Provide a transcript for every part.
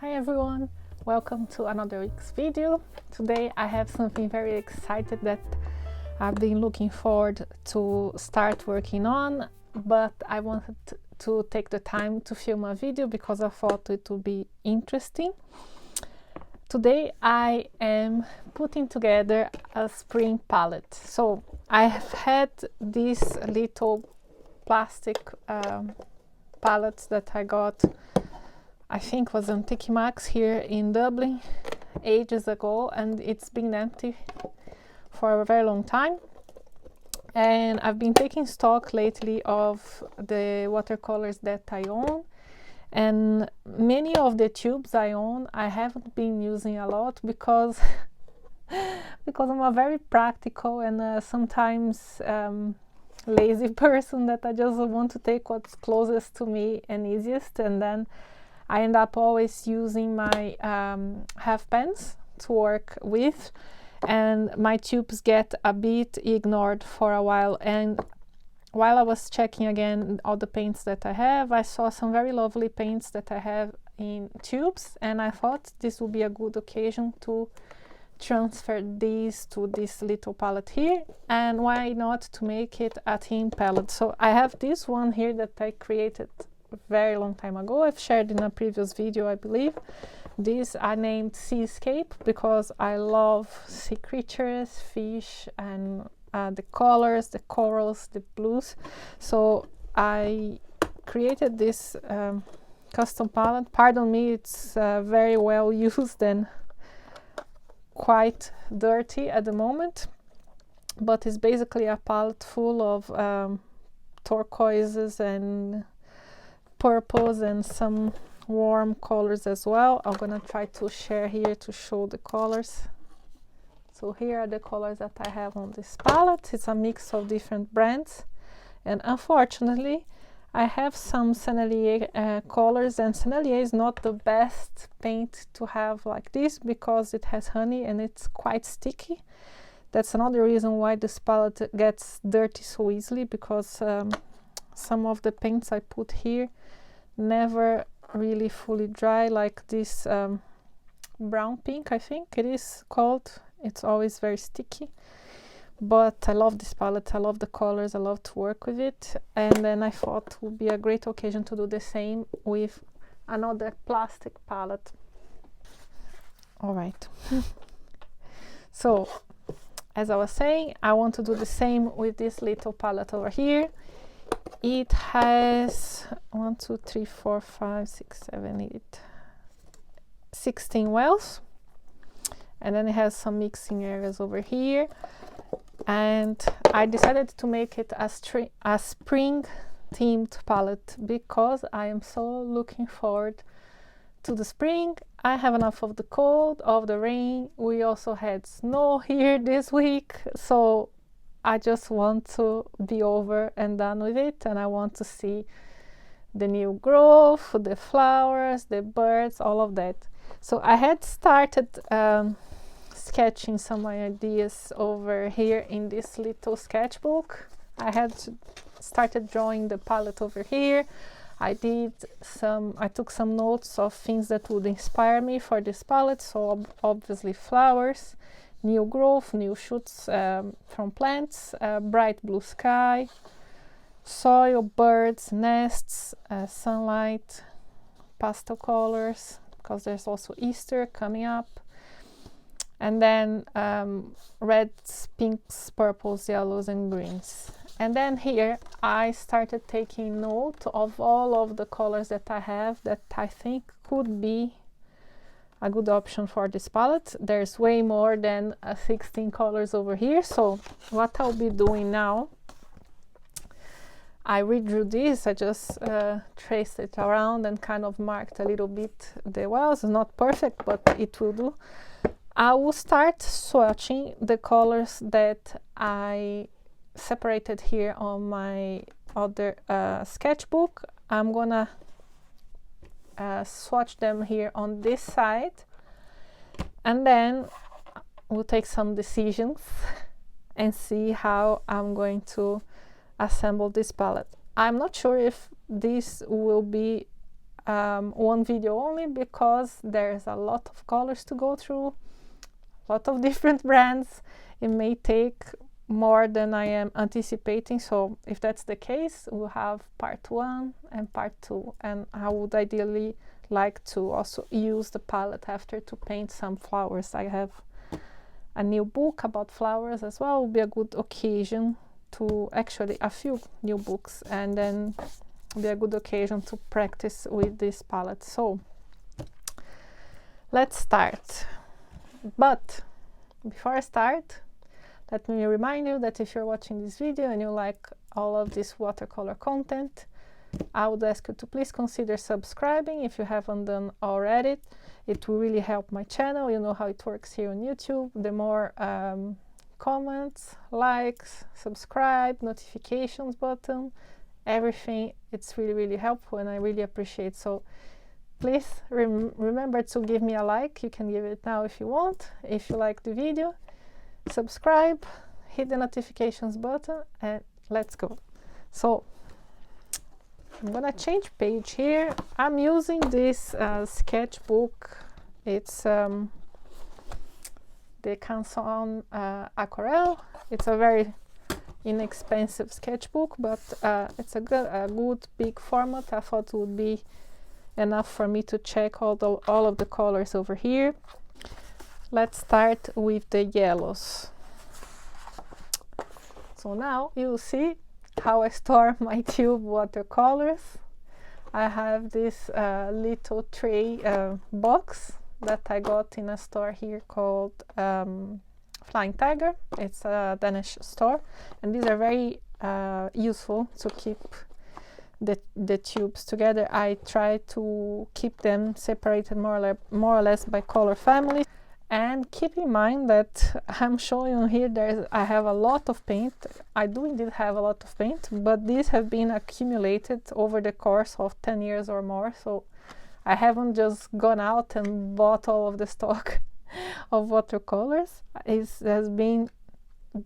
Hi everyone, welcome to another week's video. Today I have something very excited that I've been looking forward to start working on, but I wanted to take the time to film a video because I thought it would be interesting. Today I am putting together a spring palette. So I have had these little plastic palettes that I got, I think was on Tiki Maxx here in Dublin ages ago, and it's been empty for a very long time. And I've been taking stock lately of the watercolors that I own, and many of the tubes I own I haven't been using a lot because I'm a very practical and sometimes lazy person that I just want to take what's closest to me and easiest, and then I end up always using my half pens to work with, and my tubes get a bit ignored for a while. And while I was checking again all the paints that I have, I saw some very lovely paints that I have in tubes, and I thought this would be a good occasion to transfer these to this little palette here, and why not to make it a theme palette. So I have this one here that I created a very long time ago. I've shared in a previous video, I believe. This I named Seascape because I love sea creatures, fish, and the colors, the corals, the blues. So I created this custom palette. Pardon me, it's very well used and quite dirty at the moment, but it's basically a palette full of turquoises and purples and some warm colors as well. I'm gonna try to share here to show the colors. So here are the colors that I have on this palette. It's a mix of different brands, and unfortunately I have some Sennelier colors, and Sennelier is not the best paint to have like this because it has honey and it's quite sticky. That's another reason why this palette gets dirty so easily, because some of the paints I put here never really fully dry, like this brown pink, I think it is called. It's always very sticky, but I love this palette. I love the colors, I love to work with it, and then I thought it would be a great occasion to do the same with another plastic palette. All right. So as I was saying, I want to do the same with this little palette over here. It has 1, 2, 3, 4, 5, 6, 7, 8, 16 wells, and then it has some mixing areas over here. And I decided to make it a spring themed palette because I am so looking forward to the spring. I have enough of the cold, of the rain. We also had snow here this week, so I just want to be over and done with it, and I want to see the new growth, the flowers, the birds, all of that. So I had started sketching some ideas over here in this little sketchbook. I had started drawing the palette over here. I took some notes of things that would inspire me for this palette. So obviously flowers, new growth, new shoots from plants, bright blue sky, soil, birds, nests, sunlight, pastel colors, because there's also Easter coming up, and then reds, pinks, purples, yellows, and greens. And then here I started taking note of all of the colors that I have that I think could be a good option for this palette. There's way more than 16 colors over here. So what I'll be doing now, I redrew this. I just traced it around and kind of marked a little bit the wells. It's not perfect, but it will do. I will start swatching the colors that I separated here on my other sketchbook. I'm gonna swatch them here on this side, and then we'll take some decisions and see how I'm going to assemble this palette. I'm not sure if this will be one video only because there's a lot of colors to go through, a lot of different brands. It may take more than I am anticipating, so if that's the case, we'll have part 1 and part 2, and I would ideally like to also use the palette after to paint some flowers. I have a new book about flowers as well. It will be a good occasion to, actually a few new books, and then be a good occasion to practice with this palette. So let's start. But before I start, let me remind you that if you're watching this video and you like all of this watercolor content, I would ask you to please consider subscribing if you haven't done already. It will really help my channel. You know how it works here on YouTube. The more comments, likes, subscribe, notifications button, everything, it's really helpful, and I really appreciate. So please remember to give me a like. You can give it now if you want. If you like the video, subscribe, hit the notifications button, and let's go. So I'm gonna change page here. I'm using this sketchbook. It's the Canson Aquarelle. It's a very inexpensive sketchbook, but it's a good big format. I thought it would be enough for me to check all of the colors over here. Let's start with the yellows. So now you'll see how I store my tube watercolors. I have this little tray box that I got in a store here called Flying Tiger. It's a Danish store, and these are very useful to keep the tubes together. I try to keep them separated more or less by color family. And keep in mind that I'm showing you here I have a lot of paint. I do indeed have a lot of paint, but these have been accumulated over the course of 10 years or more. So I haven't just gone out and bought all of the stock of watercolors. It has been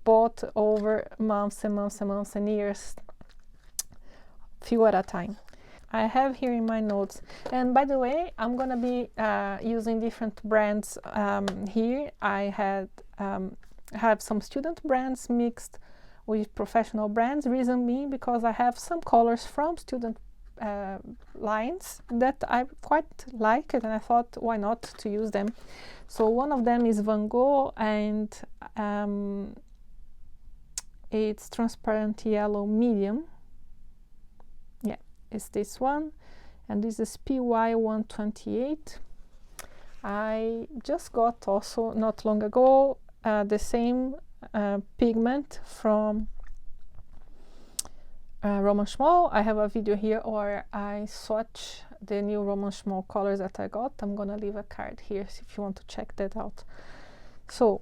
bought over months and months and months and years, few at a time. I have here in my notes, and by the way, I'm gonna be using different brands here. I have some student brands mixed with professional brands. Reason being because I have some colors from student lines that I quite like, and I thought why not to use them. So one of them is Van Gogh, and it's transparent yellow medium. Is this one, and this is PY 128. I just got also not long ago the same pigment from Roman Schmall. I have a video here where I swatch the new Roman Schmall colors that I got. I'm gonna leave a card here if you want to check that out. So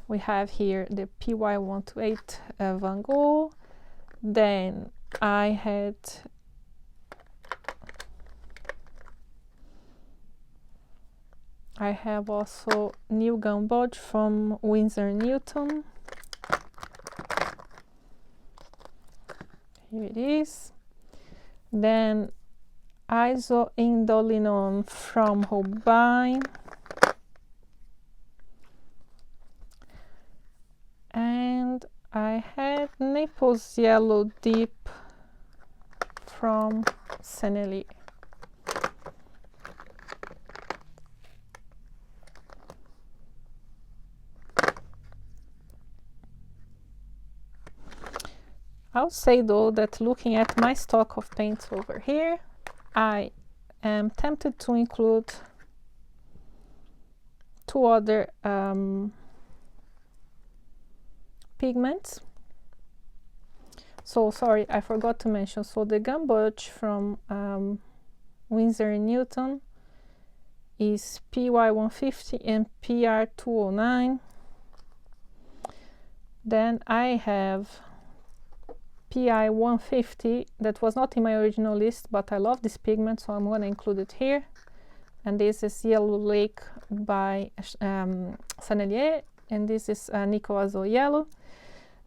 we have here the PY 128 Van Gogh. Then I have also New Gambodge from Winsor Newton. Here it is. Then ISO Indolinon from Holbein. And I had Naples Yellow Deep from Sennelier. I'll say though that looking at my stock of paints over here, I am tempted to include two other pigments. So sorry, I forgot to mention. So the Gambodge from Winsor & Newton is PY 150 and PR 209. Then I have PI 150 that was not in my original list, but I love this pigment, so I'm going to include it here. And this is Yellow Lake by Sennelier, and this is Nico Azul Yellow.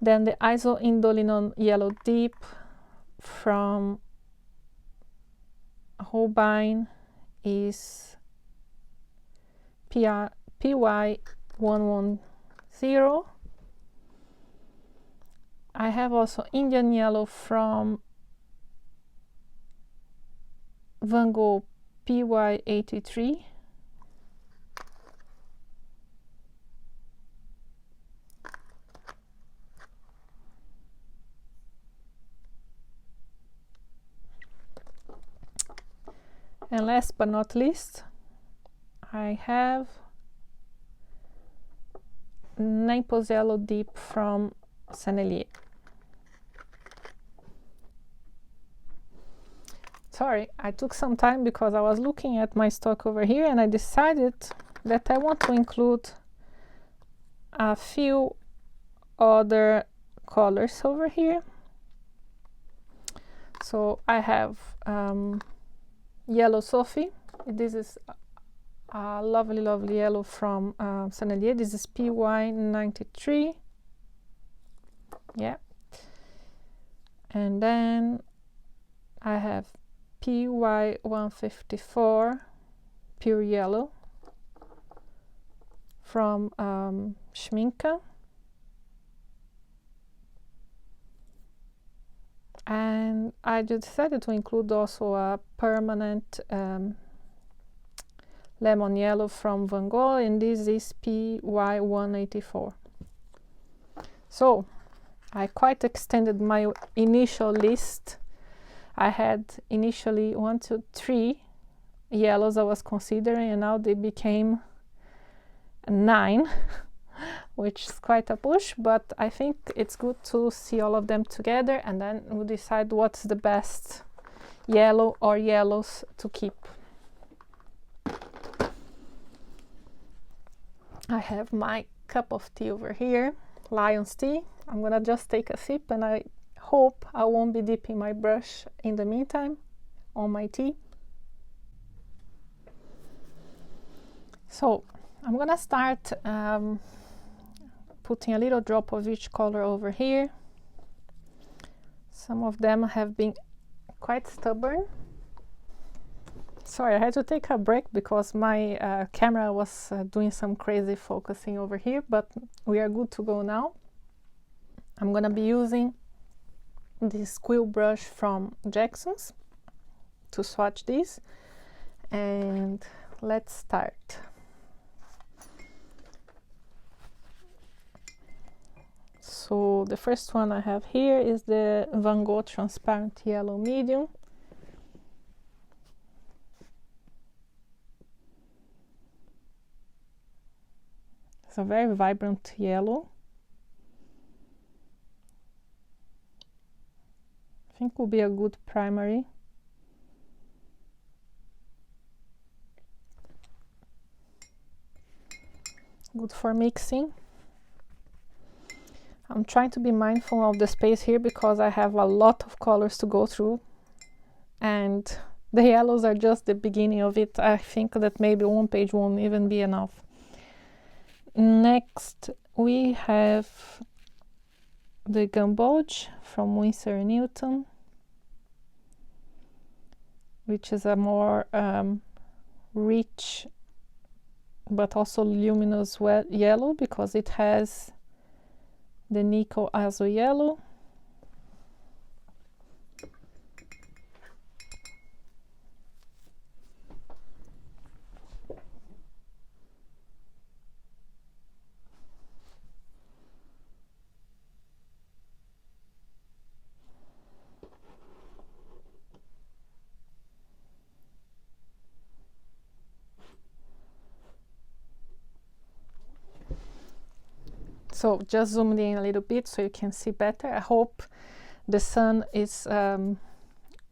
Then the ISO Indolinon Yellow Deep from Holbein is PY110. I have also Indian Yellow from Van Gogh, PY83. And last but not least, I have Naples Yellow Deep from Sennelier. Sorry, I took some time because I was looking at my stock over here and I decided that I want to include a few other colors over here. So I have Yellow Sophie. This is a lovely, lovely yellow from Sennelier. This is PY93. Yeah. And then I have PY154 Pure Yellow from Schminke. And I just decided to include also a permanent lemon yellow from Van Gogh, and this is PY184. So I quite extended my initial list. I had initially 1, 2, 3 yellows I was considering, and now they became 9, which is quite a push, but I think it's good to see all of them together, and then we'll decide what's the best yellow or yellows to keep. I have my cup of tea over here, Lion's tea. I'm gonna just take a sip, and I hope I won't be dipping my brush in the meantime on my tea. So I'm gonna start putting a little drop of each color over here. Some of them have been quite stubborn. Sorry, I had to take a break because my camera was doing some crazy focusing over here, but we are good to go now. I'm gonna be using this quill brush from Jackson's to swatch this, and let's start. So the first one I have here is the Van Gogh Transparent Yellow Medium. It's a very vibrant yellow. I think will be a good primary. Good for mixing. I'm trying to be mindful of the space here because I have a lot of colors to go through, and the yellows are just the beginning of it. I think that maybe one page won't even be enough. Next we have the Gamboge from Winsor & Newton, which is a more rich but also luminous yellow because it has the Nickel Azo yellow. So just zoomed in a little bit so you can see better. I hope the sun is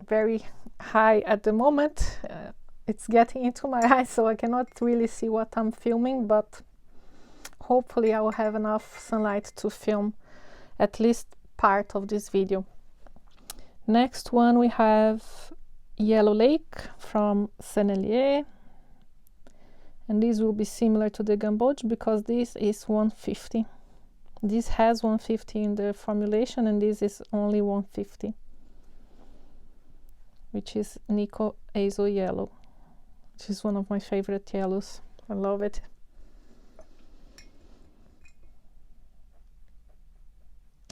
very high at the moment. It's getting into my eyes, so I cannot really see what I'm filming, but hopefully I will have enough sunlight to film at least part of this video. Next one we have Yellow Lake from Sennelier, and this will be similar to the Gamboge because this is 150. This has 150 in the formulation, and this is only 150, which is Nickel XOXO yellow, which is one of my favorite yellows. I love it.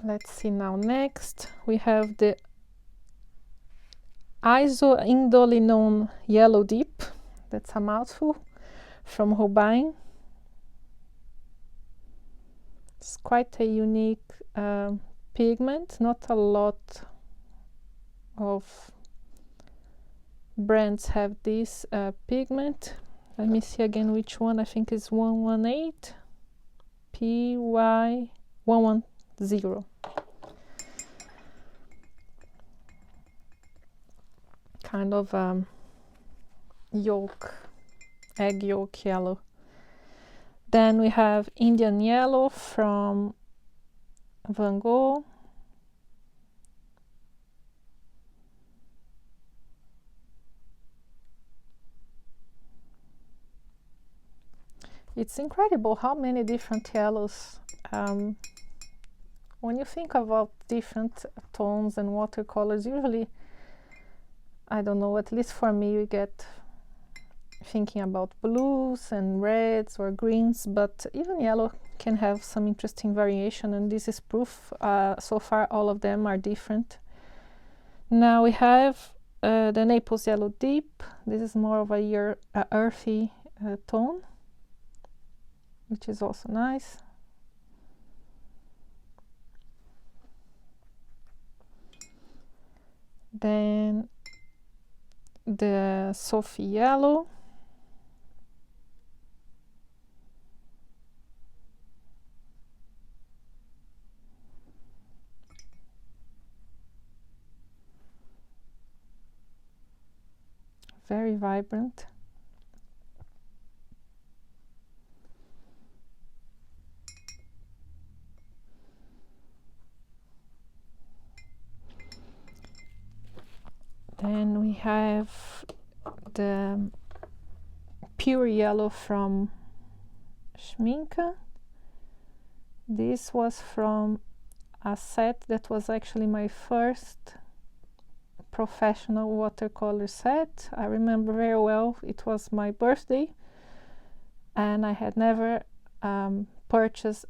Let's see now. Next, we have the Isoindolinone Yellow Deep. That's a mouthful, from Holbein. It's quite a unique pigment. Not a lot of brands have this pigment. Let me see again which one. I think it's 118 PY110. Kind of egg yolk yellow. Then we have Indian Yellow from Van Gogh. It's incredible how many different yellows. When you think about different tones and watercolors, usually, I don't know, at least for me, you get thinking about blues and reds or greens, but even yellow can have some interesting variation, and this is proof. So far all of them are different. Now we have the Naples Yellow Deep. This is more of a earthy tone, which is also nice. Then the Sophie Yellow. Very vibrant. Then we have the Pure Yellow from Schminke. This was from a set that was actually my first professional watercolor set. I remember very well, it was my birthday and I had never purchased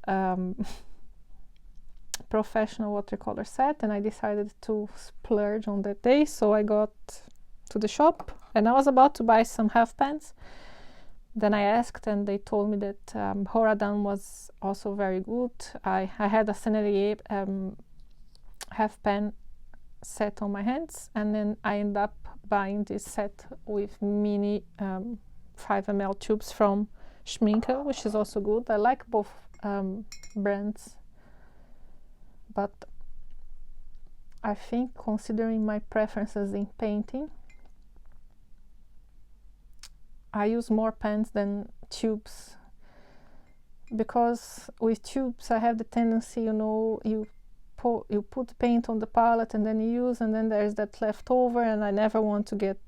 professional watercolor set, and I decided to splurge on that day. So I got to the shop and I was about to buy some half pans. Then I asked and they told me that Horadam was also very good. I had a Sennelier half pan set on my hands, and then I ended up buying this set with mini 5 ml tubes from Schminke, which is also good. I like both brands, but I think, considering my preferences in painting, I use more pens than tubes, because with tubes I have the tendency, you know, you put paint on the palette and then you use, and then there's that leftover, and I never want to get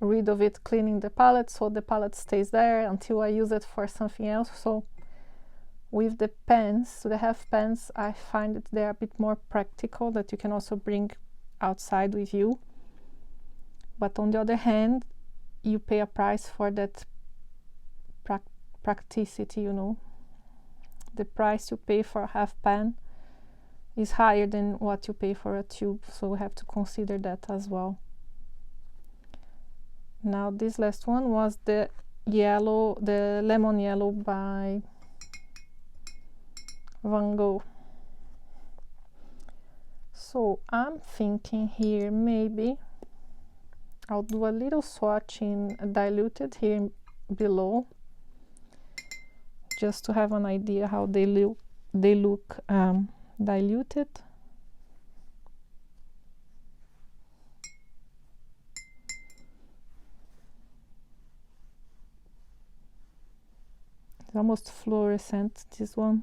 rid of it cleaning the palette, so the palette stays there until I use it for something else. So with the pens, the half pens, I find that they're a bit more practical, that you can also bring outside with you. But on the other hand, you pay a price for that practicity, you know. The price you pay for a half pan is higher than what you pay for a tube, so we have to consider that as well. Now this last one was the yellow, the lemon yellow by Van Gogh. So I'm thinking here maybe I'll do a little swatching diluted here below, just to have an idea how they look diluted. It's almost fluorescent, this one.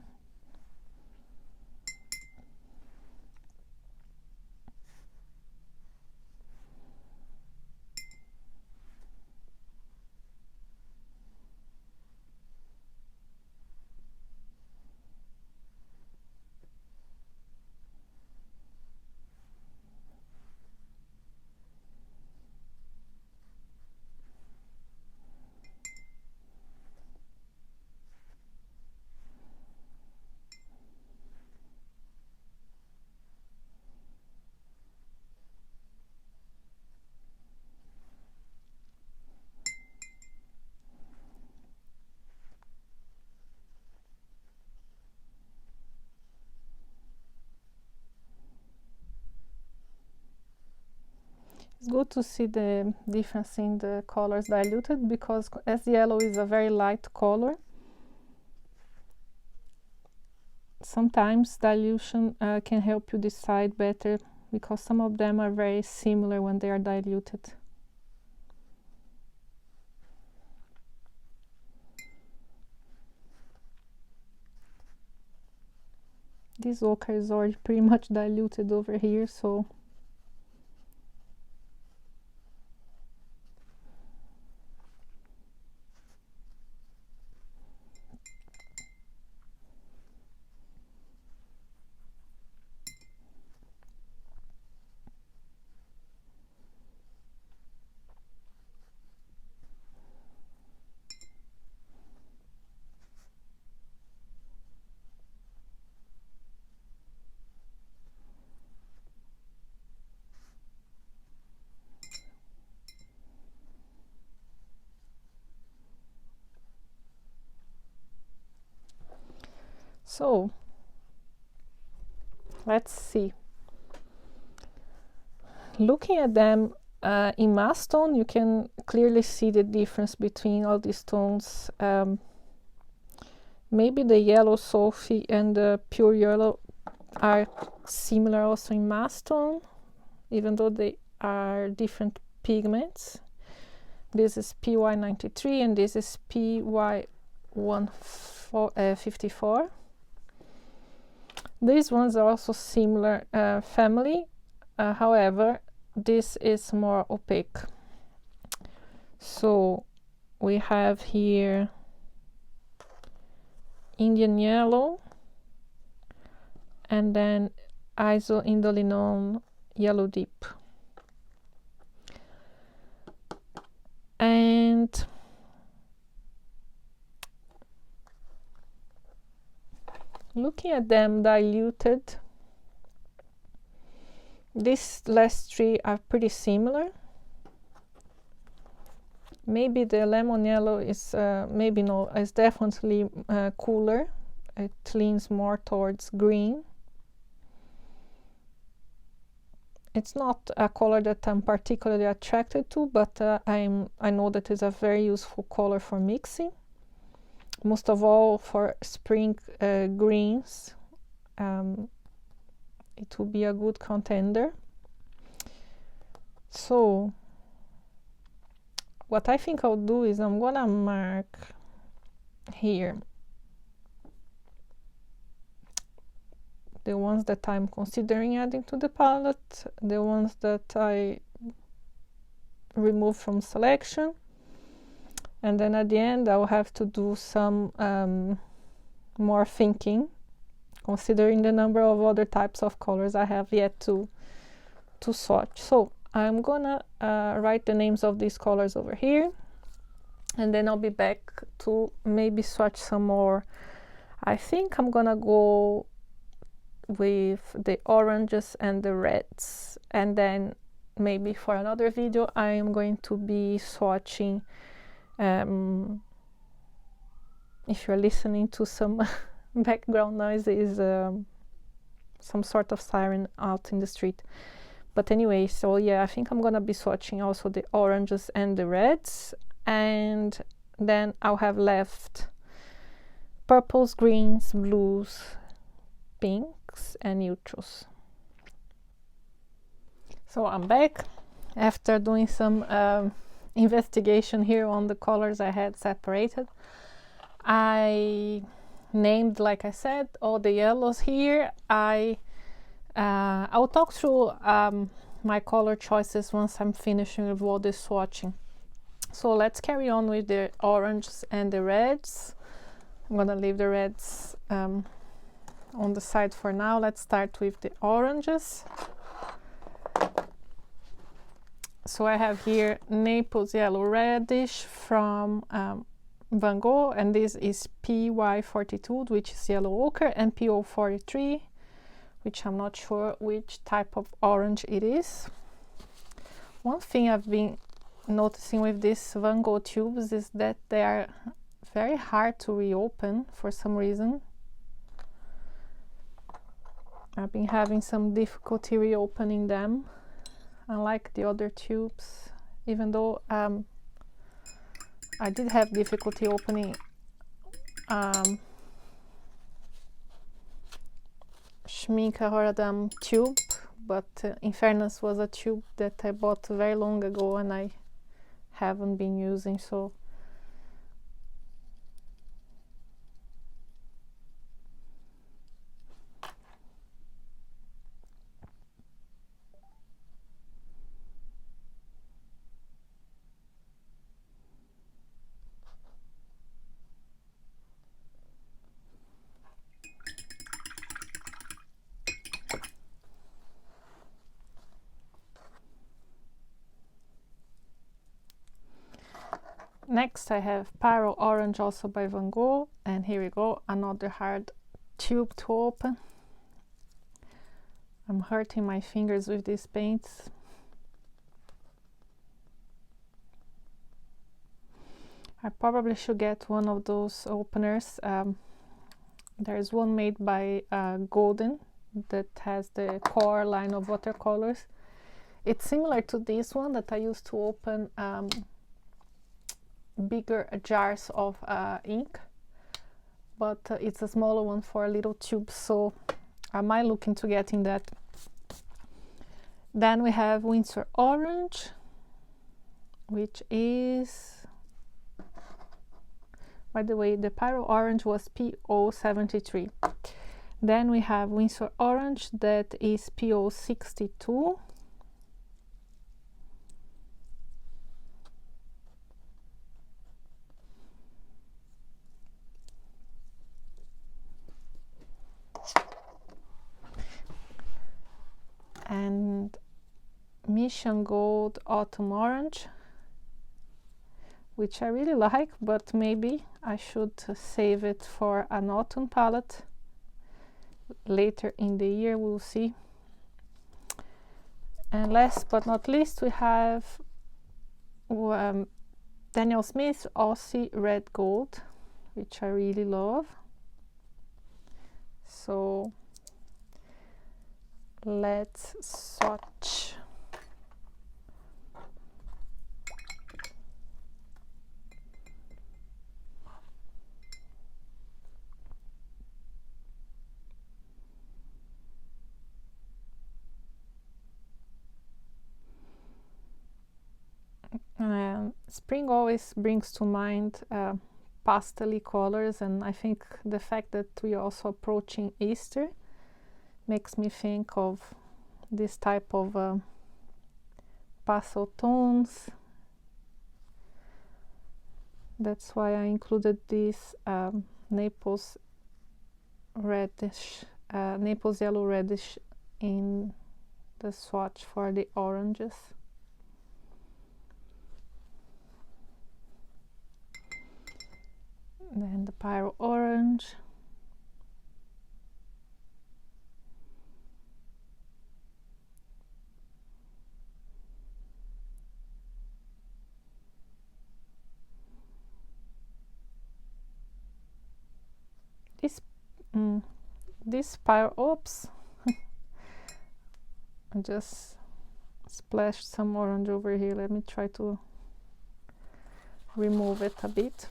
It's good to see the difference in the colors diluted, because as yellow is a very light color, sometimes dilution can help you decide better, because some of them are very similar when they are diluted. This ochre is already pretty much diluted over here, so let's see. Looking at them in mass tone, you can clearly see the difference between all these tones. Maybe the yellow Sophie and the pure yellow are similar also in mass tone, even though they are different pigments. This is PY93 and this is PY154. These ones are also similar family, however, this is more opaque. So we have here Indian yellow, and then isoindolinone yellow deep. And looking at them diluted, these last three are pretty similar. Maybe the lemon yellow is, maybe no, is definitely cooler. It leans more towards green. It's not a color that I'm particularly attracted to, but I know that it's a very useful color for mixing. Most of all for spring greens, it will be a good contender. So what I think I'll do is I'm gonna mark here the ones that I'm considering adding to the palette, the ones that I remove from selection, and then at the end I'll have to do some more thinking, considering the number of other types of colors I have yet to swatch. So I'm gonna write the names of these colors over here, and then I'll be back to maybe swatch some more. I think I'm gonna go with the oranges and the reds, and then maybe for another video I am going to be swatching, if you're listening to some background noise, is some sort of siren out in the street. But anyway, so yeah, I think I'm gonna be swatching also the oranges and the reds, and then I'll have left purples, greens, blues, pinks and neutrals. So I'm back after doing some investigation here on the colors I had separated. I named, like I said, all the yellows here. I'll talk through my color choices once I'm finishing with all this swatching. So let's carry on with the oranges and the reds. I'm gonna leave the reds on the side for now. Let's start with the oranges. So I have here Naples Yellow Reddish from Van Gogh, and this is PY42, which is yellow ochre, and PO43, which I'm not sure which type of orange it is. One thing I've been noticing with these Van Gogh tubes is that they are very hard to reopen for some reason. I've been having some difficulty reopening them. unlike the other tubes, even though I did have difficulty opening Schminke Rotterdam tube, but in fairness was a tube that I bought very long ago and I haven't been using, so next I have Pyro Orange, also by Van Gogh, and here we go, another hard tube to open. I'm hurting my fingers with these paints. I probably should get one of those openers. There's one made by Golden that has the core line of watercolors. It's similar to this one that I used to open bigger jars of ink, but it's a smaller one for a little tube, so I might look into getting that. Then we have Windsor Orange, which is, by the way, the Pyro Orange was PO73. Then we have Windsor Orange, that is PO62. And Mission Gold Autumn Orange, which I really like, but maybe I should save it for an autumn palette later in the year, we'll see. And last but not least, we have Daniel Smith Aussie Red Gold, which I really love. So let's swatch. Spring always brings to mind pastel colors, and I think the fact that we are also approaching Easter makes me think of this type of pastel tones. That's why I included this Naples reddish, Naples yellow reddish in the swatch for the oranges. Then the Pyro Orange. This Pyro, oops, I just splashed some orange over here. Let me try to remove it a bit.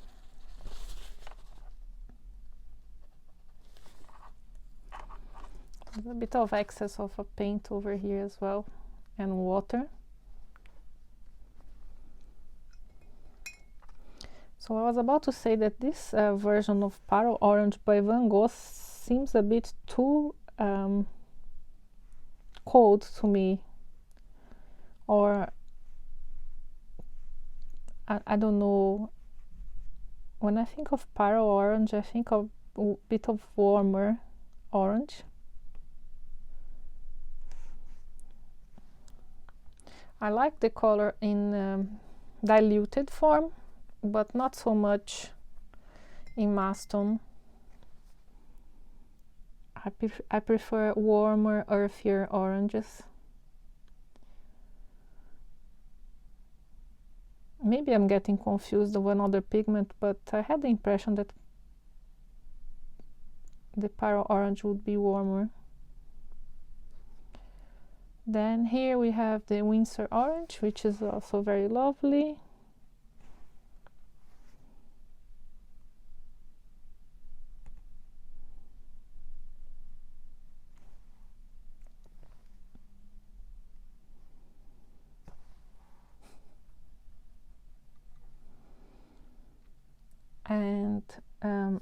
There's a bit of excess of a paint over here as well, and water. So I was about to say that this version of Pyro Orange by Van Gogh seems a bit too cold to me, or I don't know. When I think of Pyro Orange, I think of a bit of warmer orange. I like the color in diluted form, but not so much in mass tone. I prefer warmer, earthier oranges. Maybe I'm getting confused with another pigment, but I had the impression that the Pyro Orange would be warmer. Then here we have the Windsor Orange, which is also very lovely. And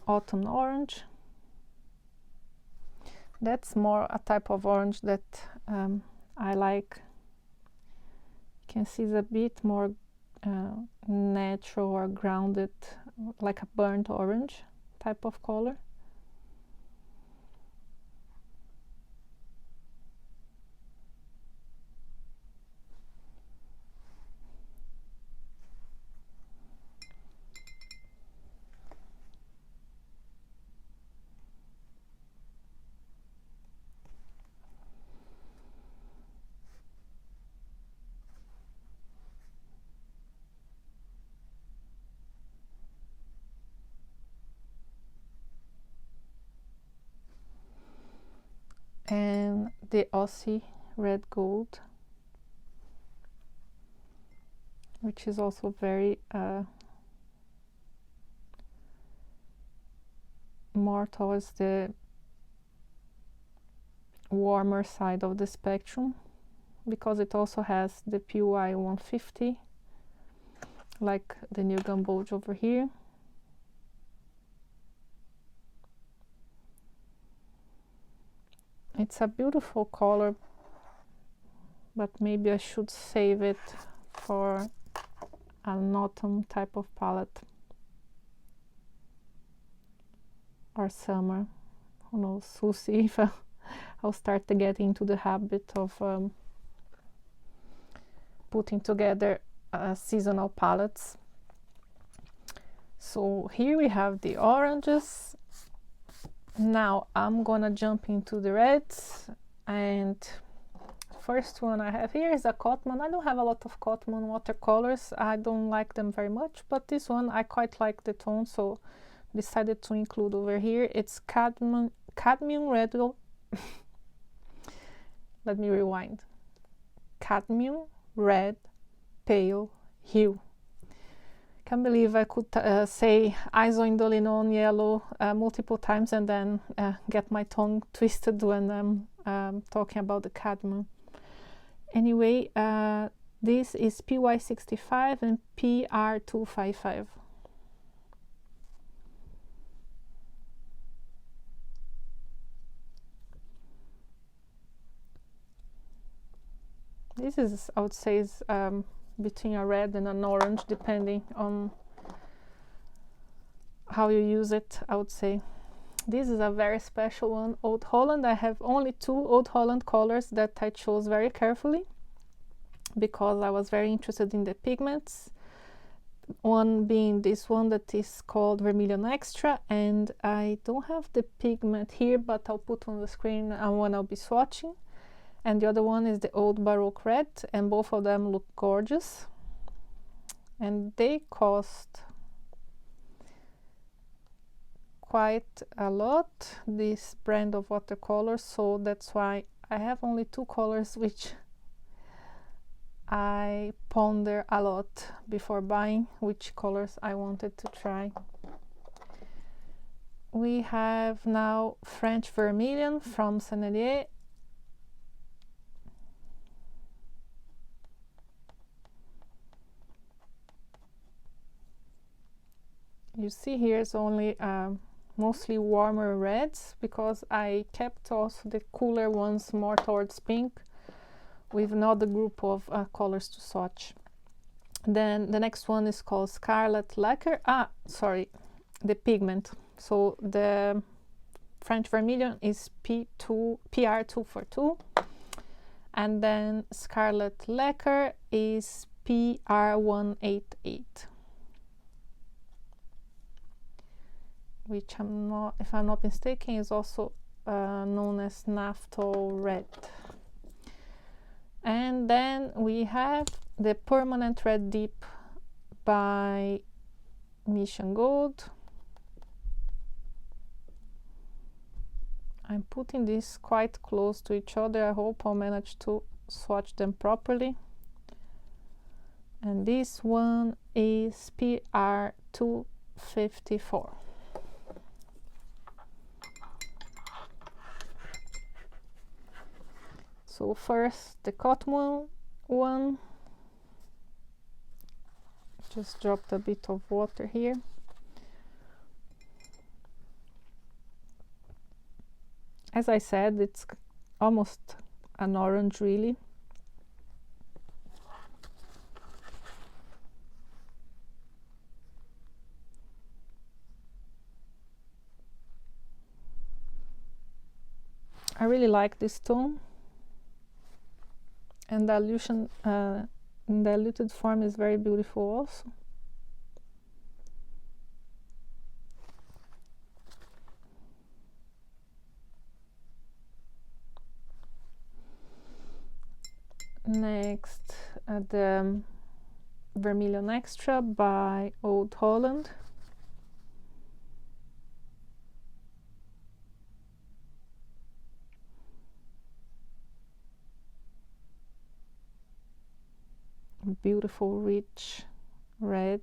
Autumn Orange. That's more a type of orange that I like. You can see it's a bit more natural or grounded, like a burnt orange type of color. And the Aussie Red Gold, which is also very more towards the warmer side of the spectrum, because it also has the PY 150, like the new Gamboge over here. It's a beautiful color, but maybe I should save it for an autumn type of palette or summer. Who knows? We'll see if I'll start to get into the habit of putting together seasonal palettes. So here we have the oranges. Now I'm gonna jump into the reds, and first one I have here is a Cotman. I don't have a lot of Cotman watercolors. I don't like them very much, but this one I quite like the tone, so decided to include over here. It's cadmium red. Let me rewind. Cadmium red pale hue. Can't believe I could say isoindolino yellow multiple times and then get my tongue twisted when I'm talking about the cadmium. Anyway, this is PY65 and PR255. This is, I would say, is between a red and an orange, depending on how you use it, I would say. This is a very special one, Old Holland. I have only 2 Old Holland colors that I chose very carefully because I was very interested in the pigments. One being this one that is called Vermilion Extra, and I don't have the pigment here, but I'll put on the screen when I'll be swatching. And the other one is the Old Baroque Red, and both of them look gorgeous. And they cost quite a lot, this brand of watercolors, so that's why I have only 2 colors which I ponder a lot before buying which colors I wanted to try. We have now French Vermilion from Sennelier. You see here is only mostly warmer reds, because I kept also the cooler ones more towards pink with another group of colors to swatch. Then the next one is called Scarlet Lacquer. Sorry, the pigment. So the French Vermilion is PR242, and then Scarlet Lacquer is PR188. Which I'm not, if I'm not mistaken, is also known as Naphthol Red. And then we have the Permanent Red Deep by Mission Gold. I'm putting this quite close to each other. I hope I'll manage to swatch them properly. And this one is PR254. So first the cotton one, just dropped a bit of water here. As I said, it's almost an orange really. I really like this tone, and the diluted form is very beautiful also. Next, the Vermilion Extra by Old Holland. Beautiful rich red.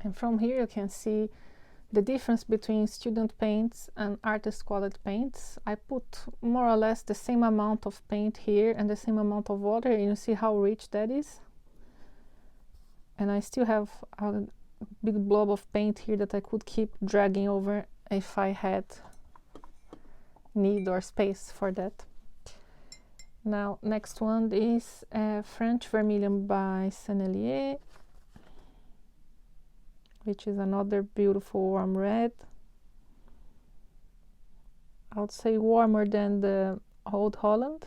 And from here you can see the difference between student paints and artist quality paints. I put more or less the same amount of paint here and the same amount of water, and you see how rich that is. And I still have a big blob of paint here that I could keep dragging over if I had need or space for that. Now next one is French Vermilion by Sennelier, which is another beautiful warm red. I would say warmer than the Old Holland.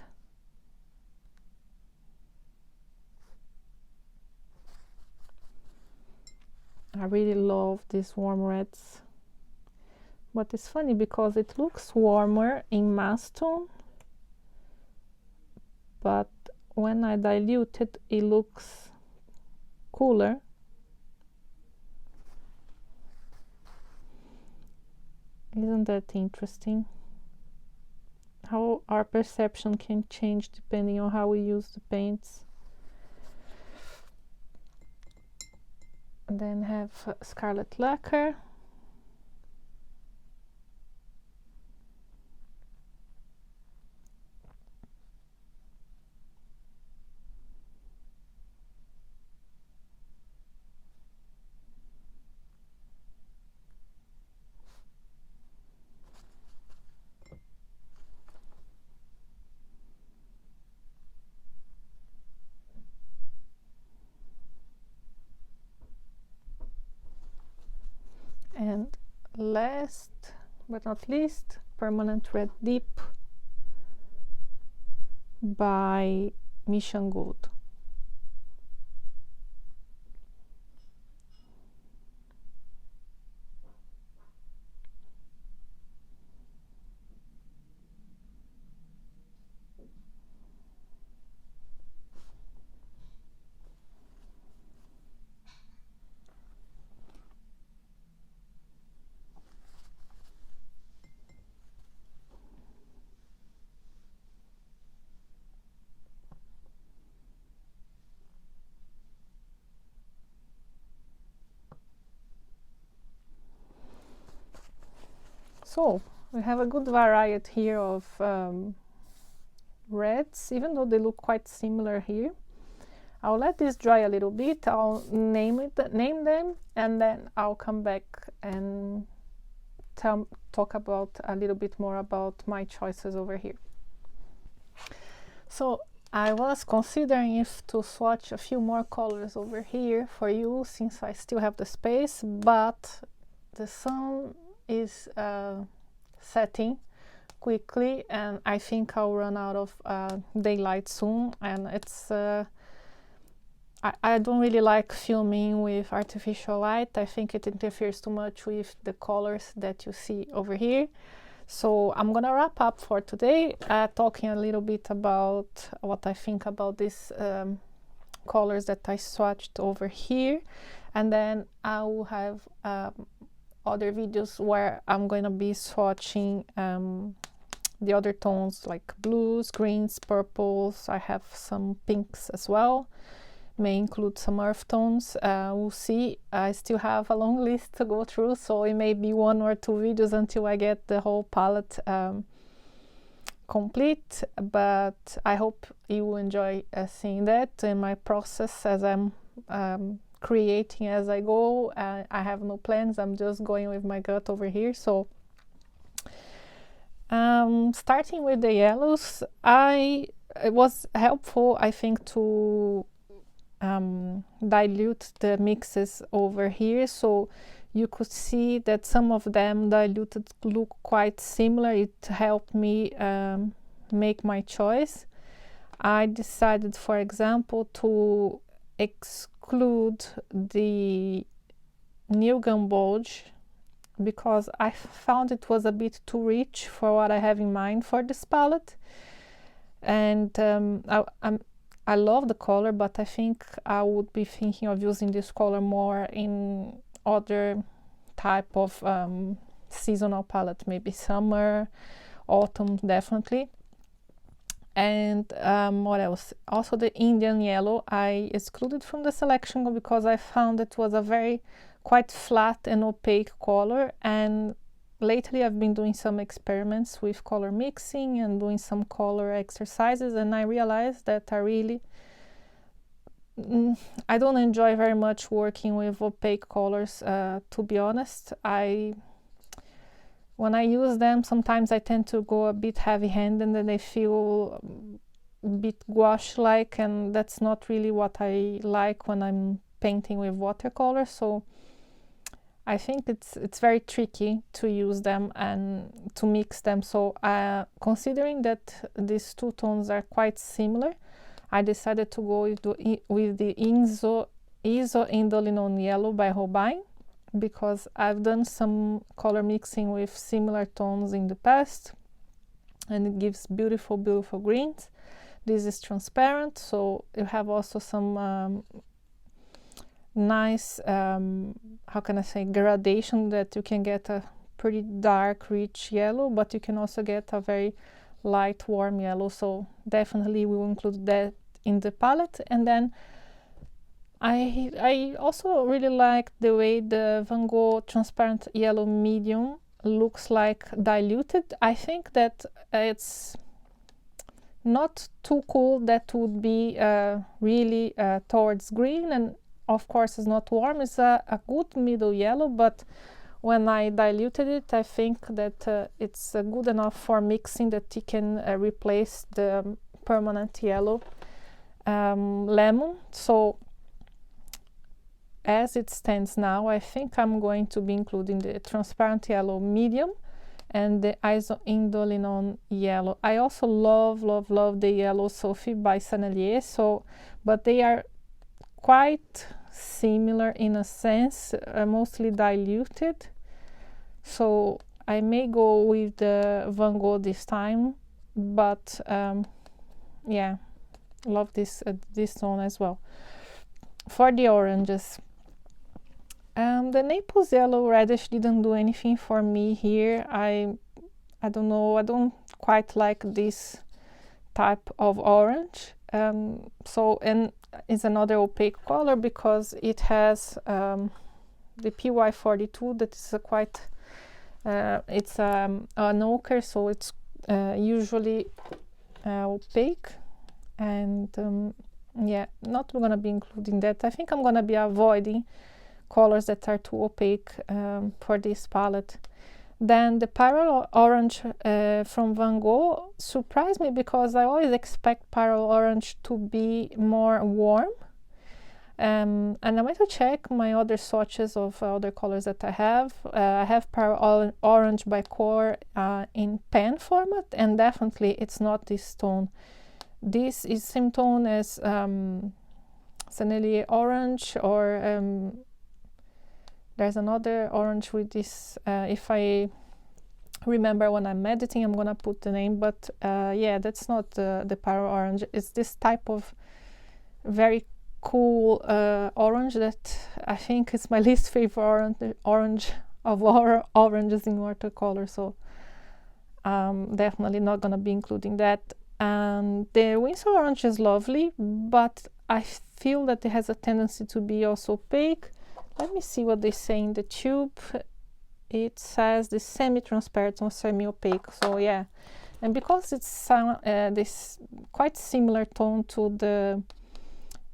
I really love these warm reds. But it's funny because it looks warmer in mass tone, but when I dilute it, it looks cooler. Isn't that interesting? How our perception can change depending on how we use the paints. And then have Scarlet Lacquer. And last but not least, Permanent Red Deep by Mission Gold. So we have a good variety here of reds, even though they look quite similar here. I'll let this dry a little bit, I'll name them, and then I'll come back and talk about a little bit more about my choices over here. So I was considering if to swatch a few more colors over here for you, since I still have the space, but the sun is setting quickly, and I think I'll run out of daylight soon, and it's I don't really like filming with artificial light. I think it interferes too much with the colors that you see over here. So I'm gonna wrap up for today, talking a little bit about what I think about these colors that I swatched over here, and then I will have other videos where I'm going to be swatching the other tones like blues, greens, purples. I have some pinks as well, may include some earth tones. We'll see. I still have a long list to go through, so it may be 1 or 2 videos until I get the whole palette complete, but I hope you will enjoy seeing that in my process as I'm creating as I go. I have no plans, I'm just going with my gut over here. So starting with the yellows, it was helpful, I think, to dilute the mixes over here, so you could see that some of them diluted look quite similar. It helped me make my choice. I decided, for example, to exclude the New Gamboge because I found it was a bit too rich for what I have in mind for this palette, and I love the color, but I think I would be thinking of using this color more in other type of seasonal palette, maybe summer, autumn, definitely. And what else? Also the Indian yellow I excluded from the selection because I found it was a very quite flat and opaque color, and lately I've been doing some experiments with color mixing and doing some color exercises, and I realized that I don't enjoy very much working with opaque colors, to be honest. When I use them, sometimes I tend to go a bit heavy-handed and they feel a bit gouache-like, and that's not really what I like when I'm painting with watercolors. So I think it's very tricky to use them and to mix them. So considering that these two tones are quite similar, I decided to go with the Isoindolinone Yellow by Holbein, because I've done some color mixing with similar tones in the past, and it gives beautiful, beautiful greens. This is transparent, so you have also some nice, how can I say, gradation, that you can get a pretty dark, rich yellow, but you can also get a very light, warm yellow. So definitely we will include that in the palette. And then I also really like the way the Van Gogh transparent yellow medium looks like diluted. I think that it's not too cool, that would be really towards green, and of course it's not warm. It's a good middle yellow, but when I diluted it, I think that it's good enough for mixing, that it can replace the permanent yellow lemon. So as it stands now, I think I'm going to be including the transparent yellow medium and the Isoindolinone yellow. I also love the Yellow Sophie by Sennelier, but they are quite similar in a sense, mostly diluted. So I may go with the Van Gogh this time, but yeah, love this tone as well. For the oranges, the Naples Yellow Reddish didn't do anything for me here. I don't know, I don't quite like this type of orange. And it's another opaque color because it has the PY42, that is a quite it's an ochre, so it's usually opaque, and yeah, not gonna be including that. I think I'm gonna be avoiding colors that are too opaque for this palette. Then the Pyrrole Orange from Van Gogh surprised me, because I always expect Pyrrole Orange to be more warm, And I'm going to check my other swatches of other colors that I have. I have Power Orange by Core in pen format, and definitely it's not this tone. This is same tone as Sennelier Orange, or there's another orange with this. If I remember when I'm editing, I'm gonna put the name, but yeah, that's not the Power Orange. It's this type of very cool orange that I think is my least favorite orange of all oranges in watercolor, so definitely not gonna be including that. And the Winsor Orange is lovely, but I feel that it has a tendency to be also opaque. Let me see what they say in the tube. It says the semi-transparent or semi-opaque, so yeah. And because it's this quite similar tone to the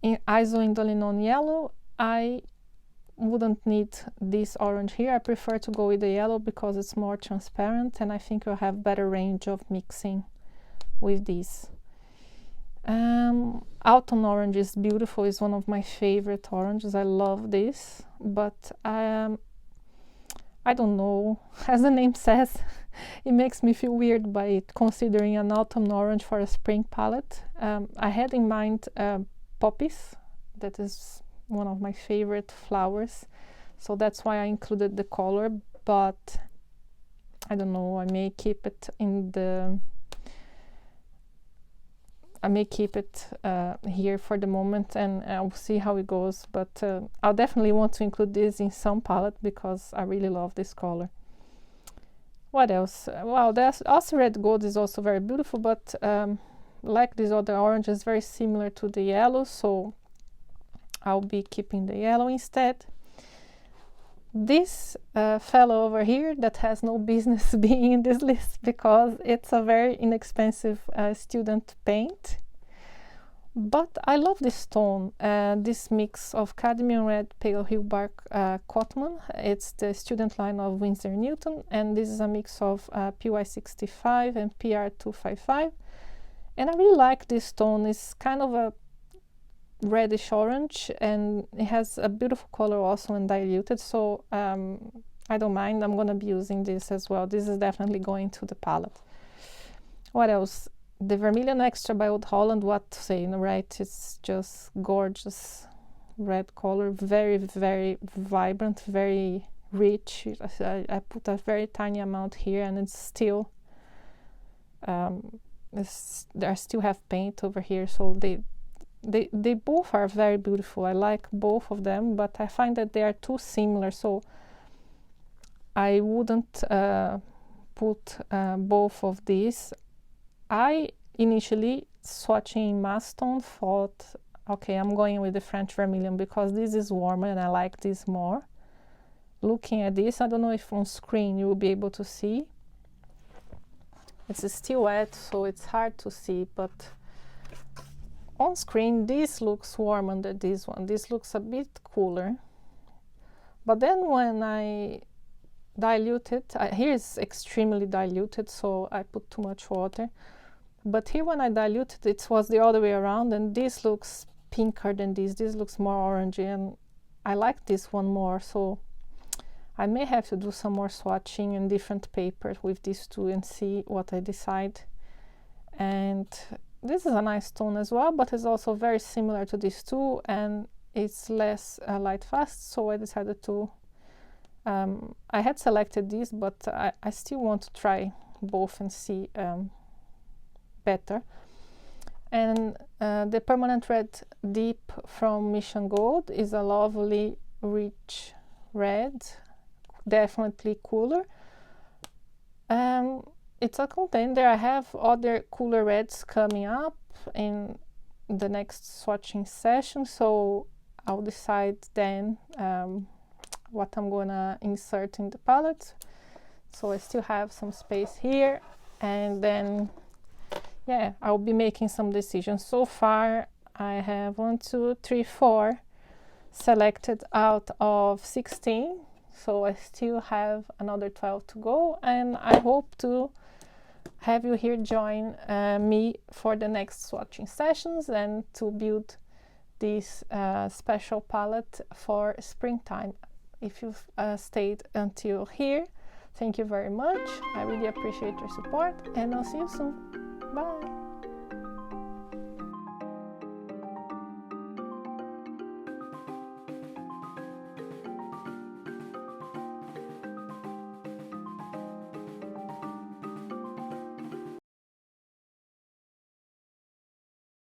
ISO Indolinone yellow, I wouldn't need this orange here. I prefer to go with the yellow because it's more transparent, and I think you'll have better range of mixing with these. Autumn Orange is beautiful. It's one of my favorite oranges. I love this, but I don't know, as the name says, it makes me feel weird by it, considering an autumn orange for a spring palette. I had in mind poppies. That is one of my favorite flowers, so that's why I included the color, but I don't know, I may keep it in the here for the moment, and I'll see how it goes, but I'll definitely want to include this in some palette because I really love this color. What else? Well, there's also red gold is also very beautiful, but like this other orange is very similar to the yellow, so I'll be keeping the yellow instead. This fellow over here that has no business being in this list because it's a very inexpensive student paint, but I love this tone, this mix of cadmium red, pale hill bark, Cotman. It's the student line of Winsor Newton, and this is a mix of PY65 and PR255, and I really like this tone. It's kind of a reddish orange, and it has a beautiful color also and diluted, so I don't mind. I'm gonna be using this as well. This is definitely going to the palette. What else? The Vermilion Extra by Old Holland, what to say, right? It's just gorgeous red color, very, very vibrant, very rich. I put a very tiny amount here, and it's still I still have paint over here, so they both are very beautiful. I like both of them, but I find that they are too similar, so I wouldn't put both of these. I initially, swatching in mass tone, thought, okay, I'm going with the French Vermilion because this is warmer and I like this more. Looking at this, I don't know if on screen you will be able to see. It's still wet, so it's hard to see, but on screen this looks warmer than this one. This looks a bit cooler, but then when I dilute it, here is extremely diluted, so I put too much water, but here when I diluted it was the other way around, and this looks pinker than this looks more orangey, and I like this one more, so I may have to do some more swatching in different papers with these two and see what I decide. And this is a nice tone as well, but it's also very similar to these two, and it's less light fast, so I decided to I had selected this, but I still want to try both and see better. And the Permanent Red Deep from Mission Gold is a lovely rich red, definitely cooler. It's a contender. I have other cooler reds coming up in the next swatching session, so I'll decide then what I'm gonna insert in the palette. So I still have some space here, and then yeah, I'll be making some decisions. So far I have 1, 2, 3, 4 selected out of 16, so I still have another 12 to go, and I hope to have you here join me for the next swatching sessions and to build this special palette for springtime. If you've stayed until here, thank you very much. I really appreciate your support, and I'll see you soon. Bye!